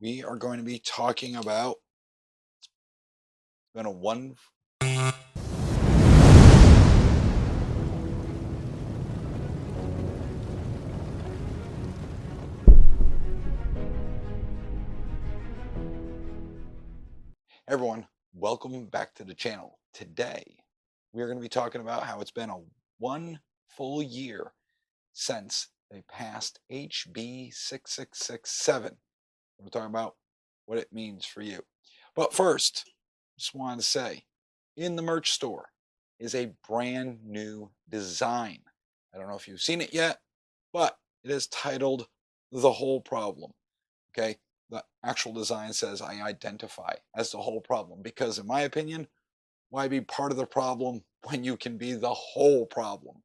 we are going to be talking about been a one everyone, welcome back to the channel. Today we are going to be talking about how it's been a 1 full year since they passed HB6667. We're talking about what it means for you. But first, just wanted to say, in the merch store is a brand new design. I don't know if you've seen it yet, but it is titled The Whole Problem. Okay. The actual design says I identify as the whole problem because, in my opinion, why be part of the problem when you can be the whole problem?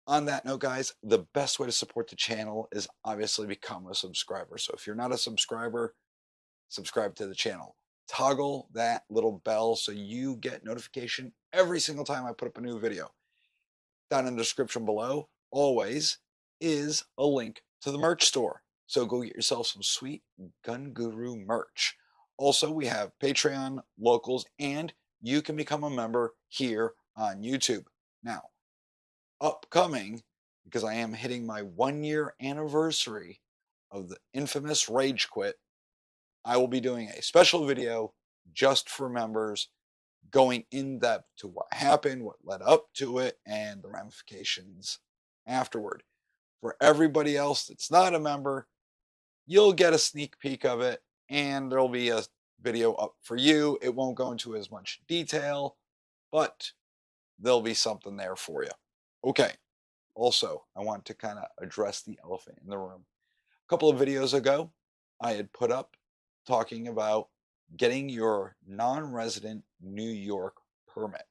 On that note, guys, the best way to support the channel is obviously become a subscriber. So if you're not a subscriber, subscribe to the channel. Toggle that little bell so you get notification every single time I put up a new video. Down in the description below, always, is a link to the merch store. So go get yourself some sweet Gun Guru merch. Also, we have Patreon, locals, and you can become a member here on YouTube. Now, upcoming, because I am hitting my 1 year anniversary of the infamous Rage Quit, I will be doing a special video just for members, going in depth to what happened, what led up to it, and the ramifications afterward. For everybody else that's not a member, you'll get a sneak peek of it, and there'll be a video up for you. It won't go into as much detail, but there'll be something there for you. Okay. Also, I want to kind of address the elephant in the room. A couple of videos ago, I had put up talking about getting your non-resident New York permit.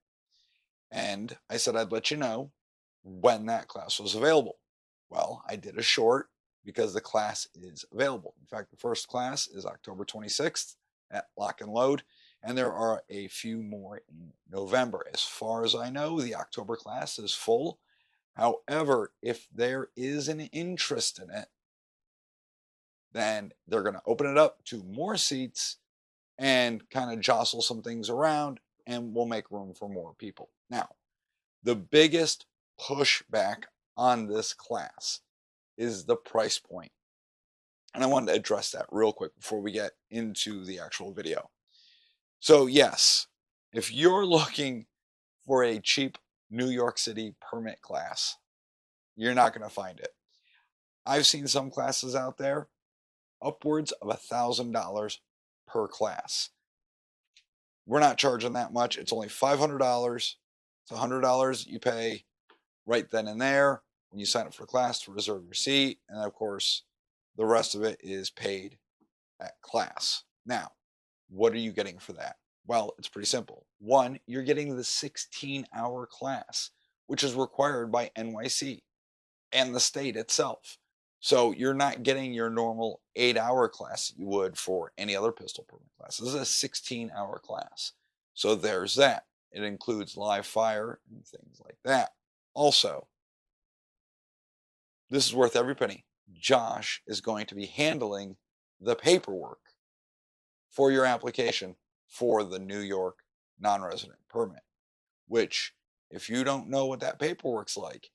And I said I'd let you know when that class was available. Well, I did a short because the class is available. In fact, the first class is October 26th at Lock and Load, and there are a few more in November. As far as I know, the October class is full. However, if there is an interest in it, then they're going to open it up to more seats and kind of jostle some things around, and we'll make room for more people. Now, the biggest pushback on this class is the price point. And I wanted to address that real quick before we get into the actual video. So yes, if you're looking for a cheap New York City permit class, you're not going to find it. I've seen some classes out there upwards of $1,000 per class. We're not charging that much. It's only $500. It's $100 you pay right then and there when you sign up for class to reserve your seat. And of course, the rest of it is paid at class. Now, what are you getting for that? Well, it's pretty simple. One, you're getting the 16-hour class, which is required by NYC and the state itself. So you're not getting your normal 8-hour class that you would for any other pistol permit class. This is a 16-hour class. So there's that. It includes live fire and things like that. Also, this is worth every penny. Josh is going to be handling the paperwork for your application for the New York non-resident permit, which, if you don't know what that paperwork's like,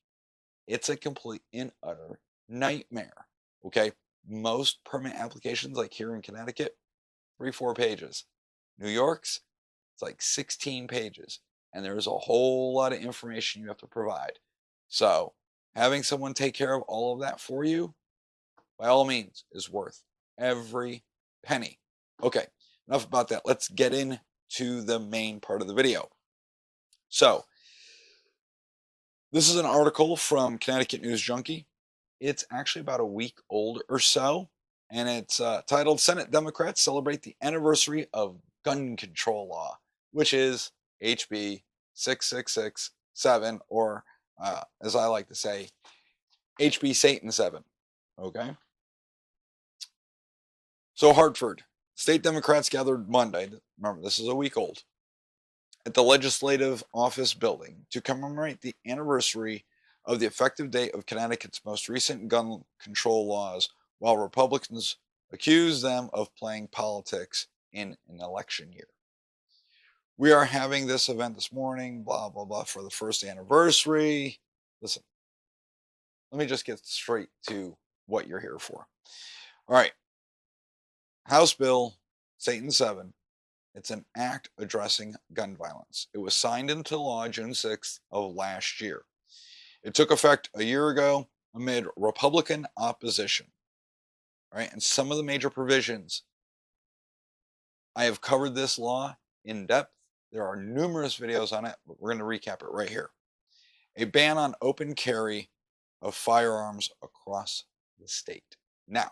it's a complete and utter nightmare. Okay. Most permit applications, like here in Connecticut, 3-4 pages. New York's, it's like 16 pages. And there's a whole lot of information you have to provide. So having someone take care of all of that for you, by all means, is worth every penny. Okay. Enough about that. Let's get into the main part of the video. So this is an article from Connecticut News Junkie. It's actually about a week old or so, and it's titled "Senate Democrats Celebrate the Anniversary of Gun Control Law," which is HB 6667, or as I like to say, HB Satan 7. Okay. So Hartford, state Democrats gathered Monday. Remember, this is a week old, at the Legislative Office building to commemorate the anniversary of the effective date of Connecticut's most recent gun control laws, while Republicans accuse them of playing politics in an election year. We are having this event this morning, blah, blah, blah, for the first anniversary. Listen, let me just get straight to what you're here for. All right. House Bill Satan 7. It's an act addressing gun violence. It was signed into law June 6th of last year. It took effect a year ago amid Republican opposition. Right? And some of the major provisions, I have covered this law in depth. There are numerous videos on it, but we're going to recap it right here. A ban on open carry of firearms across the state. Now,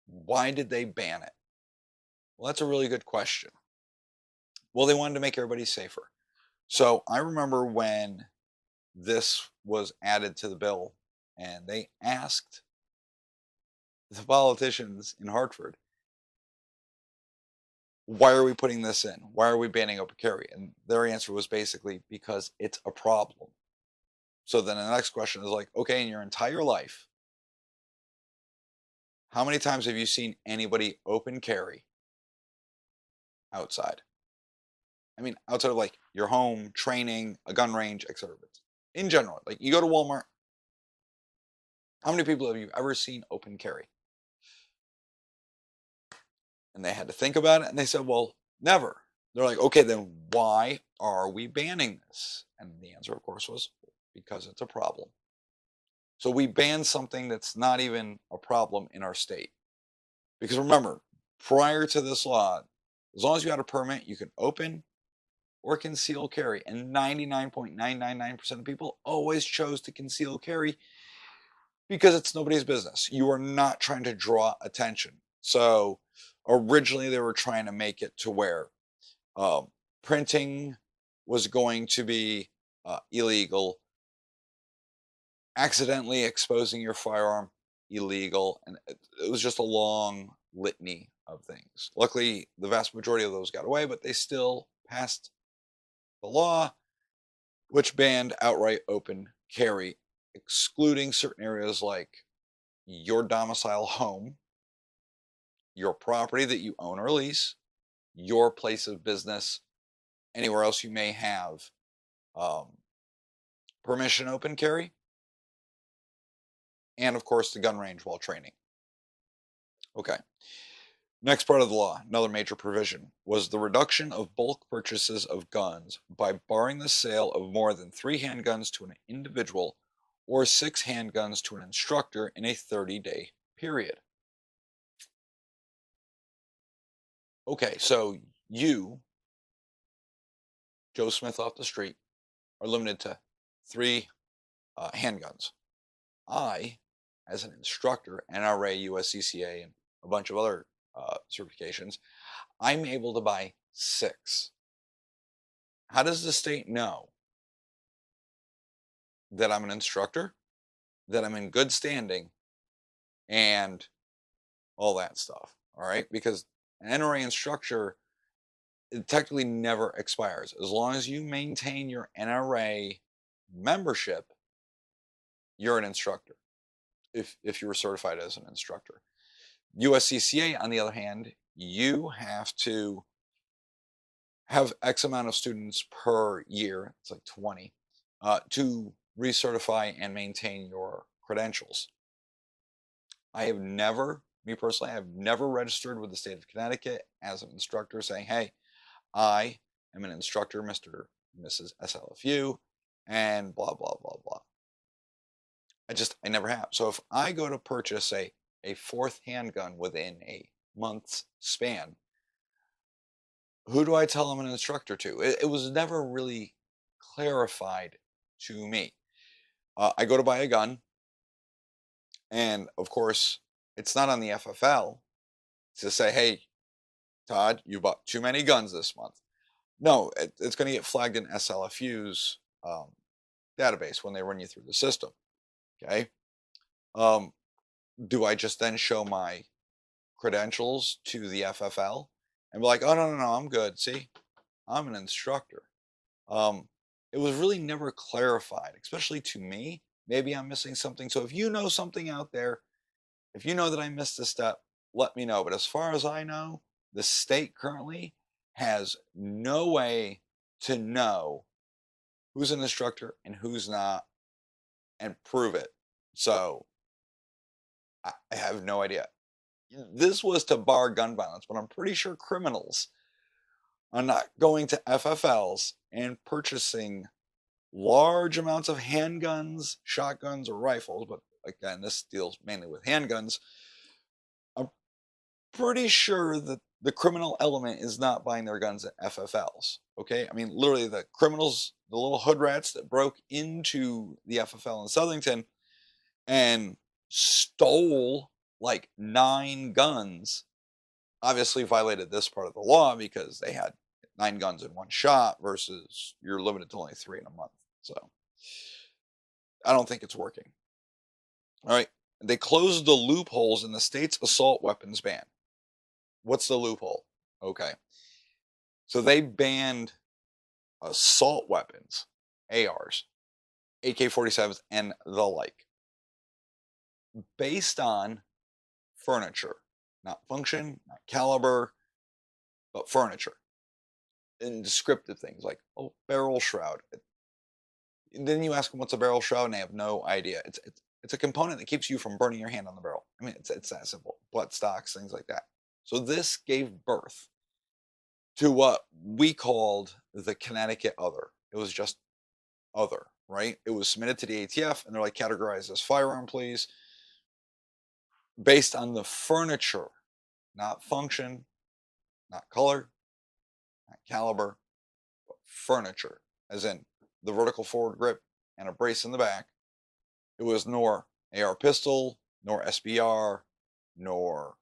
why did they ban it? Well, that's a really good question. Well, they wanted to make everybody safer. So I remember when this was added to the bill and they asked the politicians in Hartford, why are we putting this in? Why are we banning open carry? And their answer was basically because it's a problem. So then the next question is like, okay, in your entire life, how many times have you seen anybody open carry outside? I mean, outside of like your home, training, a gun range, etc. In general, like you go to Walmart, how many people have you ever seen open carry? And they had to think about it and they said, well, never. They're like, okay, then why are we banning this? And the answer, of course, was because it's a problem. So we banned something that's not even a problem in our state. Because remember, prior to this law, as long as you had a permit, you can open or conceal carry. And 99.999% of people always chose to conceal carry because it's nobody's business. You are not trying to draw attention. So originally they were trying to make it to where printing was going to be illegal, accidentally exposing your firearm illegal, and it was just a long litany of things. Luckily, the vast majority of those got away, but they still passed the law which banned outright open carry, excluding certain areas like your domicile home, your property that you own or lease, your place of business, anywhere else you may have permission open carry, and of course the gun range while training. Okay. Next part of the law, another major provision, was the reduction of bulk purchases of guns by barring the sale of more than 3 handguns to an individual or 6 handguns to an instructor in a 30-day period. Okay, so you, Joe Smith off the street, are limited to 3 handguns. I, as an instructor, NRA, USCCA, and a bunch of other certifications, I'm able to buy 6. How does the state know that I'm an instructor, that I'm in good standing, and all that stuff? All right, because an NRA instructor, it technically never expires as long as you maintain your NRA membership. You're an instructor if you were certified as an instructor. USCCA, on the other hand, you have to have X amount of students per year, it's like 20, to recertify and maintain your credentials. I have never, me personally, I have never registered with the state of Connecticut as an instructor saying, hey, I am an instructor, Mr. and Mrs. SLFU, and blah, blah, blah, blah. I never have. So if I go to purchase a 4th handgun within a month's span, who do I tell I'm an instructor to? It was never really clarified to me. I go to buy a gun, and of course, it's not on the FFL to say, hey, Todd, you bought too many guns this month. No, it's going to get flagged in SLFU's database when they run you through the system. Okay. Do I just then show my credentials to the FFL and be like, oh, no, I'm good. See, I'm an instructor. It was really never clarified, especially to me. Maybe I'm missing something. So if you know something out there, If you know that I missed a step, let me know. But as far as I know, the state currently has no way to know who's an instructor and who's not and prove it. So I have no idea. This was to bar gun violence, but I'm pretty sure criminals are not going to FFLs and purchasing large amounts of handguns, shotguns, or rifles. But again, this deals mainly with handguns. I'm pretty sure that the criminal element is not buying their guns at FFLs. Okay, I mean, literally, the criminals, the little hood rats that broke into the FFL in Southington and stole like 9 guns, obviously violated this part of the law because they had 9 guns in one shot versus you're limited to only 3 in a month. So I don't think it's working. All right. They closed the loopholes in the state's assault weapons ban. What's the loophole? Okay. So they banned assault weapons, ARs, AK-47s, and the like, based on furniture, not function, not caliber, but furniture. And descriptive things like, oh, barrel shroud. And then you ask them what's a barrel shroud, and they have no idea. It's a component that keeps you from burning your hand on the barrel. I mean, it's that simple. Butt stocks, things like that. So this gave birth to what we called the Connecticut Other. It was just other, right? It was submitted to the ATF, and they're like, categorized as firearm, please, based on the furniture, not function, not color, not caliber, but furniture, as in the vertical forward grip and a brace in the back. It was nor AR pistol, nor SBR, nor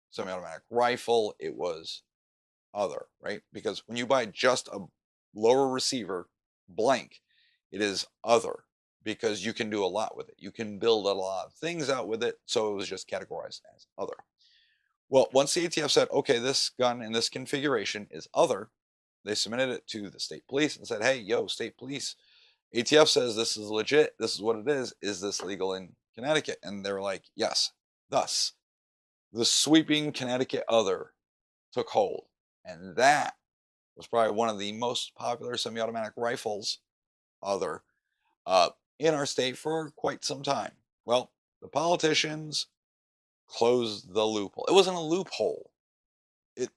semi-automatic rifle. It was other, right? Because when you buy just a lower receiver blank, it is other because you can do a lot with it. You can build a lot of things out with it. So it was just categorized as other. Well, once the ATF said, okay, this gun in this configuration is other, they submitted it to the state police and said, hey, yo, state police, ATF says this is legit. This is what it is. Is this legal in Connecticut? And they were like, yes. Thus, the sweeping Connecticut Other took hold. And that was probably one of the most popular semi-automatic rifles, Other, in our state for quite some time. Well, the politicians closed the loophole. It wasn't a loophole. It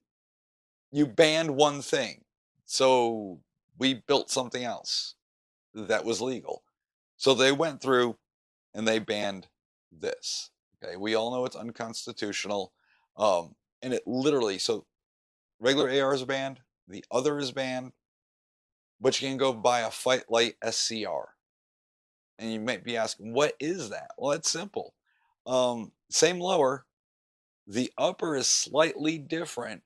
You banned one thing. So we built something else that was legal. So they went through and they banned this. Okay, we all know it's unconstitutional. And it literally, so regular AR is banned, the other is banned, but you can go buy a Fight Light SCR. And you might be asking, what is that? Well, it's simple. Same lower, the upper is slightly different,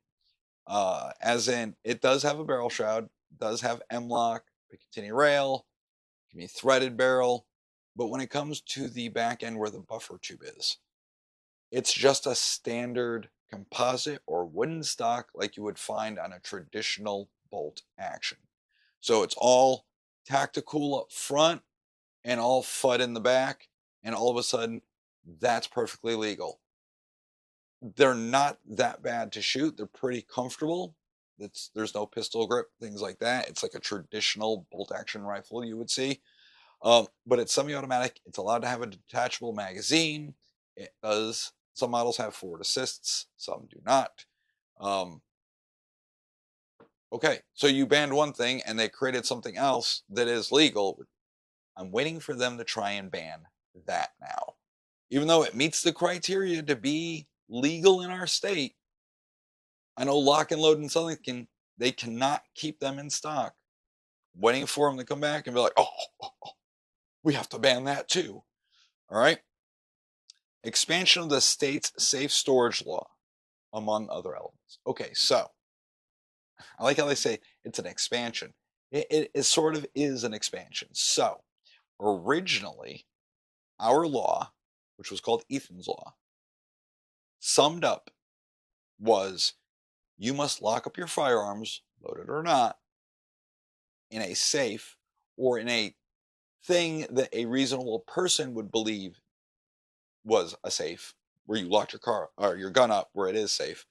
as in it does have a barrel shroud, does have M-lock, Picatinny rail, can be threaded barrel, but when it comes to the back end where the buffer tube is, it's just a standard composite or wooden stock like you would find on a traditional bolt action. So it's all tactical up front and all FUD in the back, and all of a sudden, that's perfectly legal. They're not that bad to shoot. They're pretty comfortable. There's no pistol grip, things like that. It's like a traditional bolt action rifle you would see. But it's semi-automatic. It's allowed to have a detachable magazine. It does. Some models have forward assists. Some do not. Okay, so you banned one thing and they created something else that is legal. I'm waiting for them to try and ban that now. Even though it meets the criteria to be legal in our state, I know Lock and Load and Southington, they cannot keep them in stock. Waiting for them to come back and be like, oh, we have to ban that too. All right. Expansion of the state's safe storage law, among other elements. Okay, so I like how they say it's an expansion. It sort of is an expansion. So originally, our law, which was called Ethan's Law, summed up was you must lock up your firearms, loaded or not, in a safe or in a thing that a reasonable person would believe was a safe, where you locked your car or your gun up where it is safe.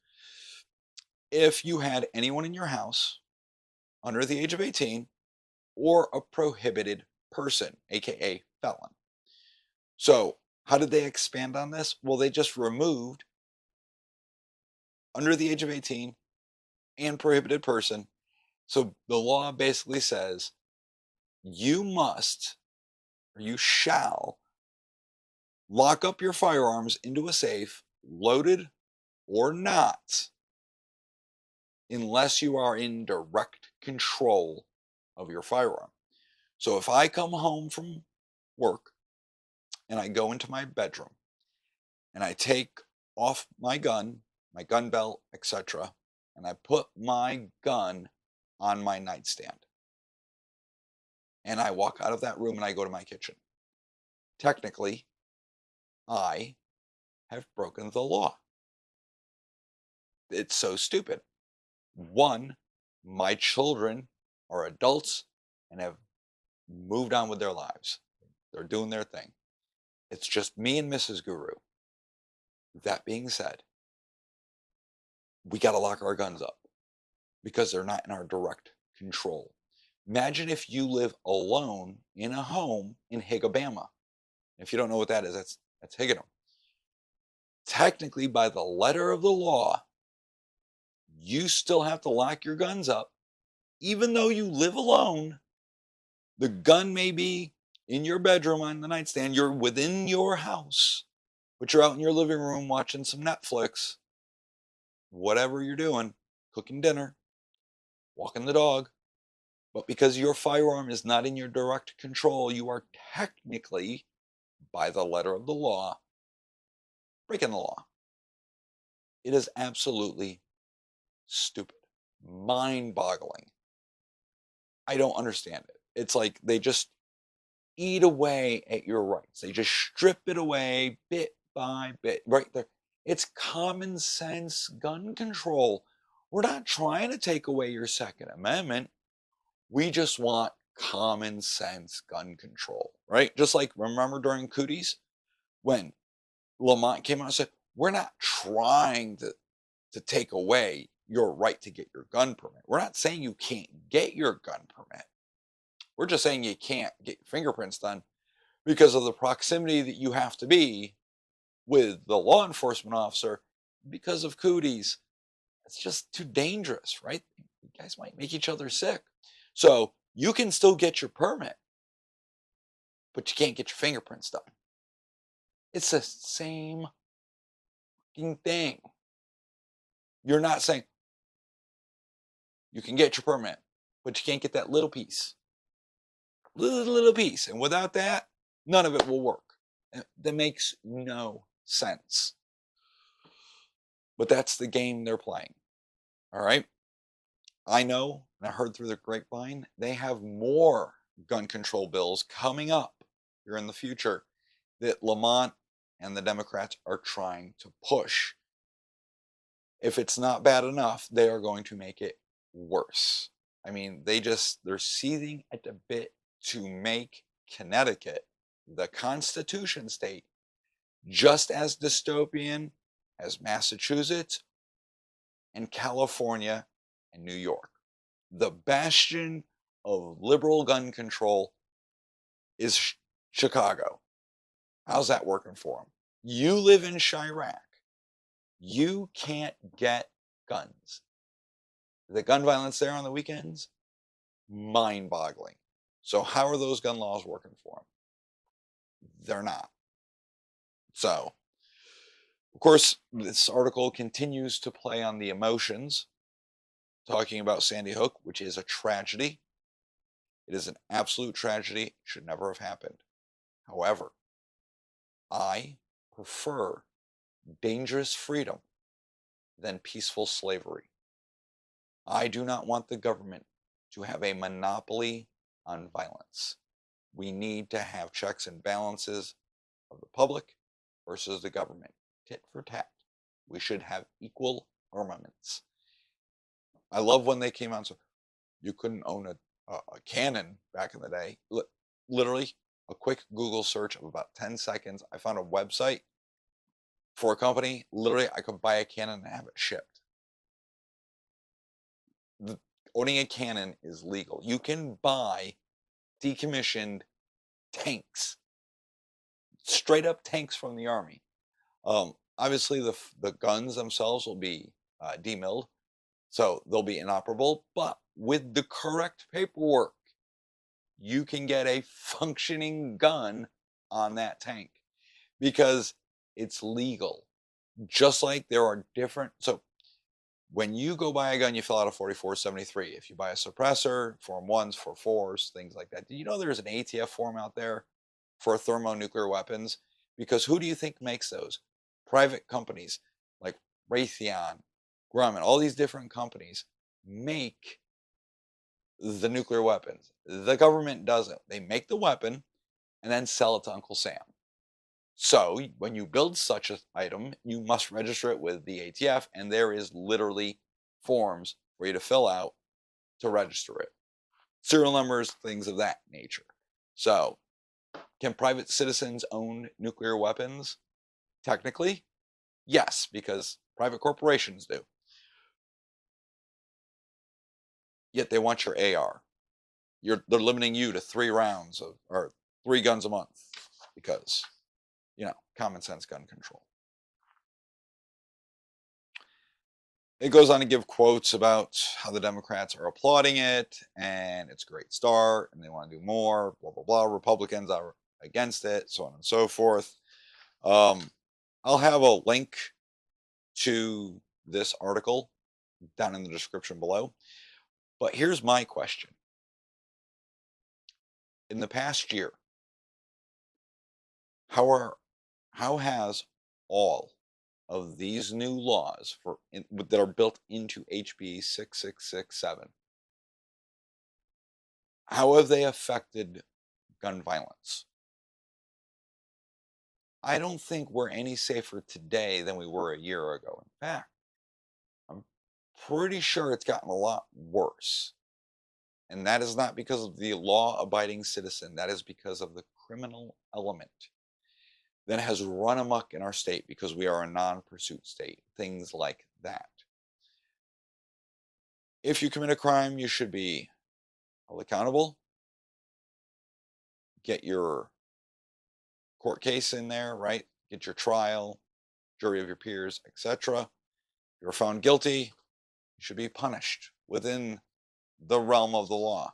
If you had anyone in your house under the age of 18 or a prohibited person, aka felon. So, how did they expand on this? Well, they just removed under the age of 18 and prohibited person. So, the law basically says you must or you shall lock up your firearms into a safe, loaded or not, unless you are in direct control of your firearm. So, if I come home from work and I go into my bedroom and I take off my gun belt, etc., and I put my gun on my nightstand and I walk out of that room and I go to my kitchen. Technically, I have broken the law. It's so stupid. One, my children are adults and have moved on with their lives. They're doing their thing. It's just me and Mrs. Guru. That being said, we got to lock our guns up because they're not in our direct control. Imagine if you live alone in a home in Higabama. If you don't know what that is, that's Higadum. Technically, by the letter of the law, you still have to lock your guns up, even though you live alone. The gun may be in your bedroom on the nightstand. You're within your house, but you're out in your living room watching some Netflix, whatever you're doing, cooking dinner, walking the dog. But because your firearm is not in your direct control, you are technically, by the letter of the law, breaking the law. It is absolutely stupid, mind-boggling. I don't understand it. It's like they just eat away at your rights. They just strip it away bit by bit, right there. It's common sense gun control. We're not trying to take away your Second Amendment. We just want common sense gun control, right? Just like remember during Cooties when Lamont came out and said, we're not trying to take away your right to get your gun permit. We're not saying you can't get your gun permit. We're just saying you can't get your fingerprints done because of the proximity that you have to be with the law enforcement officer because of cooties. It's just too dangerous, right? You guys might make each other sick. So you can still get your permit, but you can't get your fingerprints done. It's the same thing. You're not saying you can get your permit, but you can't get that little piece. Little piece. And without that, none of it will work. That makes no sense. But that's the game they're playing. All right. I know, and I heard through the grapevine, they have more gun control bills coming up here in the future that Lamont and the Democrats are trying to push. If it's not bad enough, they are going to make it worse. I mean, they're seething at the bit to make Connecticut, the Constitution state, just as dystopian as Massachusetts and California and New York. The bastion of liberal gun control is Chicago. How's that working for them? You live in Chirac. You can't get guns. The gun violence there on the weekends, mind-boggling. So how are those gun laws working for them? They're not. So, of course, this article continues to play on the emotions, talking about Sandy Hook, which is a tragedy. It is an absolute tragedy. It should never have happened. However, I prefer dangerous freedom than peaceful slavery. I do not want the government to have a monopoly on violence. We need to have checks and balances of the public versus the government, tit for tat. We should have equal armaments. I love when they came out and said, you couldn't own a cannon back in the day. Literally, a quick Google search of about 10 seconds, I found a website For a company, literally, I could buy a cannon and have it shipped. The, owning a cannon is legal. You can buy decommissioned tanks, straight up tanks from the army. Obviously, the guns themselves will be demilled, so they'll be inoperable. But with the correct paperwork, you can get a functioning gun on that tank because it's legal. Just like there are different. So when you go buy a gun, you fill out a 4473. If you buy a suppressor, Form 1s, for 4s, things like that. Do you know there's an ATF form out there for thermonuclear weapons? Because who do you think makes those? Private companies like Raytheon, Grumman, all these different companies make the nuclear weapons. The government doesn't. They make the weapon and then sell it to Uncle Sam. So when you build such an item, you must register it with the ATF, and there is literally forms for you to fill out to register it. Serial numbers, things of that nature. So, can private citizens own nuclear weapons? Technically, yes, because private corporations do. Yet they want your AR. They're limiting you to 3 rounds or 3 guns a month because, common sense gun control. It goes on to give quotes about how the Democrats are applauding it and it's a great start and they want to do more, blah, blah, blah. Republicans are against it, so on and so forth. I'll have a link to this article down in the description below. But here's my question. In the past year, how has all of these new laws that are built into HB 6667, how have they affected gun violence? I don't think we're any safer today than we were a year ago. In fact, I'm pretty sure it's gotten a lot worse. And that is not because of the law-abiding citizen. That is because of the criminal element that has run amok in our state because we are a non-pursuit state. Things like that. If you commit a crime, you should be held accountable. Get your court case in there, right? Get your trial, jury of your peers, etc. You're found guilty, you should be punished within the realm of the law.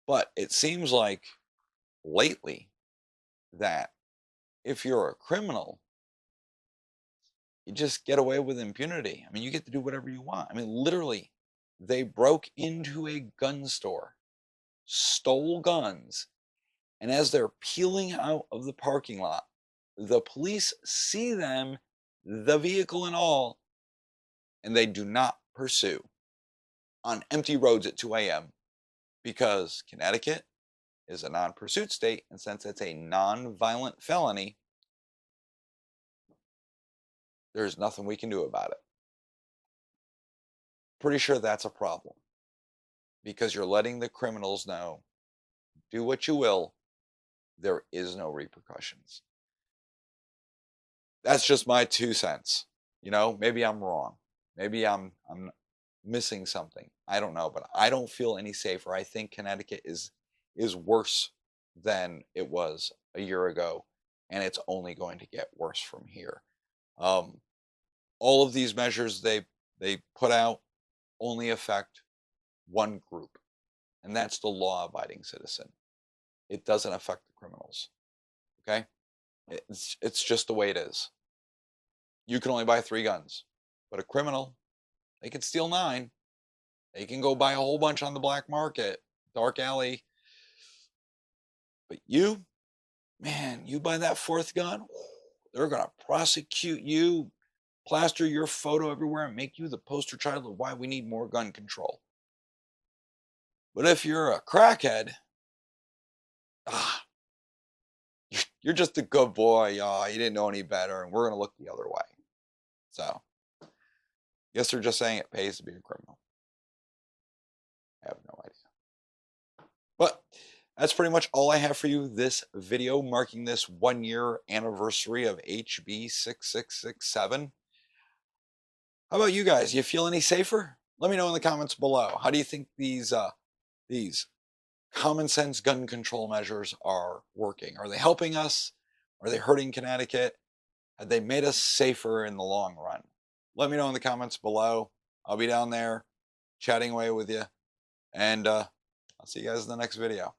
But it seems like lately that if you're a criminal, you just get away with impunity. I mean, you get to do whatever you want. I mean, literally, they broke into a gun store, stole guns, and as they're peeling out of the parking lot, the police see them, the vehicle and all, and they do not pursue on empty roads at 2 a.m. because Connecticut is a non-pursuit state, and since it's a non-violent felony, there's nothing we can do about it. Pretty sure that's a problem because you're letting the criminals know, do what you will, there is no repercussions. That's just my 2 cents. Maybe I'm wrong. Maybe I'm missing something. I don't know, but I don't feel any safer. I think Connecticut is worse than it was a year ago, and it's only going to get worse from here. All of these measures they put out only affect one group, and that's the law-abiding citizen. It doesn't affect the criminals. Okay? It's just the way it is. You can only buy 3 guns, but a criminal, they can steal 9. They can go buy a whole bunch on the black market, dark alley. But you, man, you buy that 4th gun, they're going to prosecute you, plaster your photo everywhere, and make you the poster child of why we need more gun control. But if you're a crackhead, you're just a good boy. You didn't know any better, and we're going to look the other way. So, guess they're just saying it pays to be a criminal. I have no idea. But that's pretty much all I have for you this video, marking this 1 year anniversary of HB6667. How about you guys? You feel any safer? Let me know in the comments below. How do you think these common sense gun control measures are working? Are they helping us? Are they hurting Connecticut? Have they made us safer in the long run? Let me know in the comments below. I'll be down there chatting away with you. And I'll see you guys in the next video.